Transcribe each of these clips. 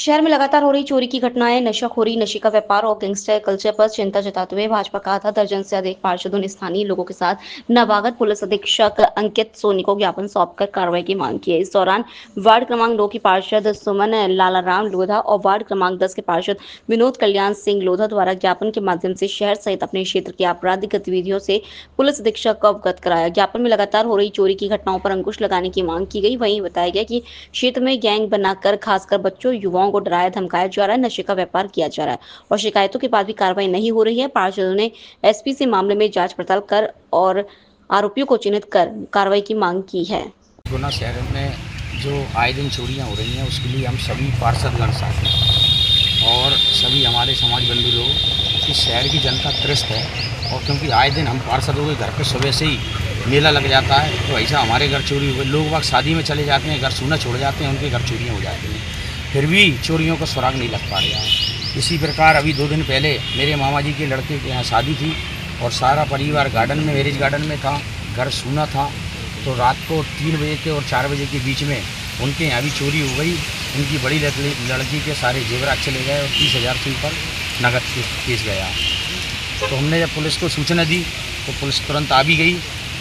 शहर में लगातार हो रही चोरी की घटनाएं, नशाखोरी, नशे का व्यापार और गैंगस्टर कल्चर पर चिंता जताते हुए भाजपा का आधा दर्जन से अधिक पार्षदों ने स्थानीय लोगों के साथ नवागत पुलिस अधीक्षक अंकित सोनी को ज्ञापन सौंपकर कार्रवाई की मांग की है। इस दौरान वार्ड क्रमांक 2 की पार्षद सुमन लालाराम लोधा और वार्ड क्रमांक 10 के पार्षद विनोद कल्याण सिंह लोधा द्वारा ज्ञापन के माध्यम से शहर सहित अपने क्षेत्र की आपराधिक गतिविधियों से पुलिस अधीक्षक को अवगत कराया। ज्ञापन में लगातार हो रही चोरी की घटनाओं पर अंकुश लगाने की मांग की गई। वहीं बताया गया कि क्षेत्र में गैंग बनाकर खासकर बच्चों युवाओं को डराया धमकाया जा रहा है, नशे का व्यापार किया जा रहा है और शिकायतों के बाद भी कार्रवाई नहीं हो रही है। पार्षदों ने एसपी से मामले में जांच पड़ताल कर और आरोपियों को चिन्हित कर कार्रवाई की मांग की है। गुना शहर में जो आए दिन चोरियाँ हो रही हैं उसके लिए हम सभी पार्षदगण साथ हैं और सभी हमारे समाज बंधु लोग इस शहर की जनता त्रस्त है। और क्योंकि आए दिन हम पार्षदों के घर पे सुबह से ही मेला लग जाता है, तो ऐसा हमारे घर चोरी हुए, लोग वक्त शादी में चले जाते हैं, घर सूना छोड़ जाते हैं, उनके घर चोरियाँ हो जाती हैं, फिर भी चोरियों का सुराग नहीं लग पा रहा है। इसी प्रकार अभी 2 दिन पहले मेरे मामा जी के लड़के के यहाँ शादी थी और सारा परिवार गार्डन में, मैरिज गार्डन में था, घर सूना था। तो रात को 3 बजे के और 4 बजे के बीच में उनके यहाँ भी चोरी हो गई। उनकी बड़ी लड़की के सारे जेवरात चले गए और 30,000 से ऊपर नगद केस गया। तो हमने जब पुलिस को सूचना दी तो पुलिस तुरंत आ भी गई।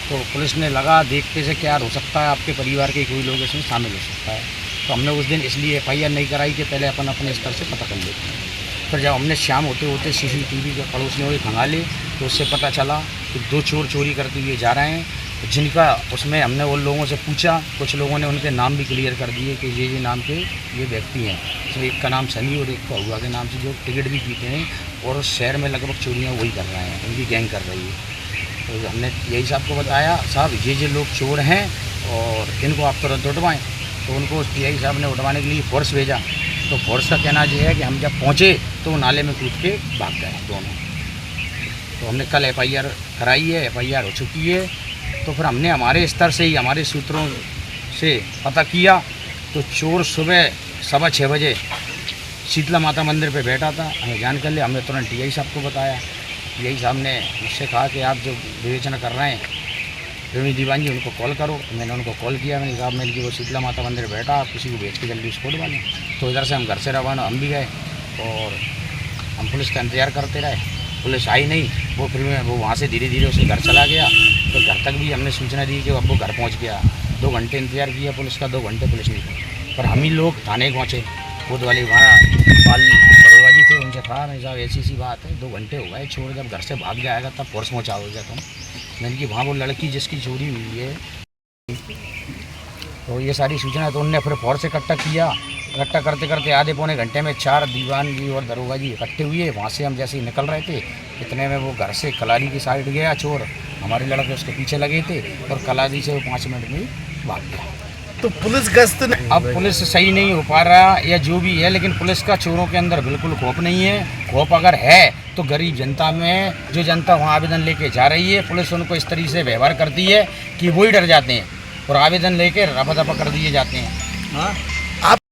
तो पुलिस ने लगा देखते से क्या हो सकता है, आपके परिवार के कोई लोग इसमें शामिल हो सकता है। तो हमने उस दिन इसलिए FIR नहीं कराई कि पहले अपन अपने स्तर से पता कर लेते हैं। फिर जब हमने शाम होते होते CCTV के पड़ोसियों को खंगाले तो उससे पता चला कि 2 चोर चोरी करते हुए जा रहे हैं, जिनका उसमें हमने उन लोगों से पूछा। कुछ लोगों ने उनके नाम भी क्लियर कर दिए कि ये नाम के ये व्यक्ति हैं। तो एक का नाम सनी और एक का हुआ के नाम से, जो टिकट भी पीते हैं और उस शहर में लगभग चोरियाँ वही कर रहे हैं, उनकी गैंग कर रही है। तो हमने यही साहब को बताया, साहब ये लोग चोर हैं और इनको आप तुरंत उठवाएँ। तो उनको यही साहब ने उठवाने के लिए फोर्स भेजा। तो फोर्स का कहना यह है कि हम जब पहुँचे तो वो नाले में कूद के भाग गए दोनों। तो हमने कल FIR कराई है, FIR हो चुकी है। तो फिर हमने हमारे स्तर से ही, हमारे सूत्रों से पता किया तो चोर सुबह 6:15 बजे शीतला माता मंदिर पे बैठा था। हमें जान कर ले, हमने तुरंत TI साहब को बताया। TI साहब ने मुझसे कहा कि आप जो विवेचना कर रहे हैं रवि दीवान जी, उनको कॉल करो। मैंने उनको कॉल किया, मैंने कहा मिल के वो शीतला माता मंदिर बैठा, आप किसी को भेज के जल्दी उसको उठवा लें। तो इधर से हम घर से रवाना हम भी गए और हम पुलिस का इंतज़ार करते रहे। पुलिस आई नहीं, वो फिर वो वहाँ से धीरे धीरे उसके घर चला गया। तो घर तक भी हमने सूचना दी कि अब वो घर पहुँच गया। 2 घंटे इंतज़ार किया पुलिस का, 2 घंटे पुलिस नहीं पहुँची। पर हम ही लोग थाने पहुँचे, खुद वाले वहाँ पाल बरुआ जी थे, उनसे कहा नहीं साहब ऐसी बात है, 2 घंटे हो गए, छोड़ जब घर से भाग जाएगा तब फोर्स पहुँचाओगे तुम। मैंने कि वहाँ वो लड़की जिसकी चोरी हुई है, तो ये सारी सूचना तो उनने फिर फोर्स इकट्ठा किया। इकट्ठा करते करते आधे पौने घंटे में 4 दीवान जी और दरोगा जी इकट्ठे हुए। वहाँ से हम जैसे ही निकल रहे थे इतने में वो घर से कलाली की साइड गया चोर, हमारे लड़के उसके पीछे लगे थे और कलाली से वो 5 मिनट में भाग गया। तो पुलिस गश्त अब पुलिस सही नहीं हो पा रहा या जो भी है, लेकिन पुलिस का चोरों के अंदर बिल्कुल खौफ नहीं है। खौफ अगर है तो गरीब जनता में, जो जनता वहाँ आवेदन लेके जा रही है, पुलिस उनको इस तरीके से व्यवहार करती है कि वही डर जाते हैं और आवेदन लेके रफा दफा कर दिए जाते हैं। हाँ।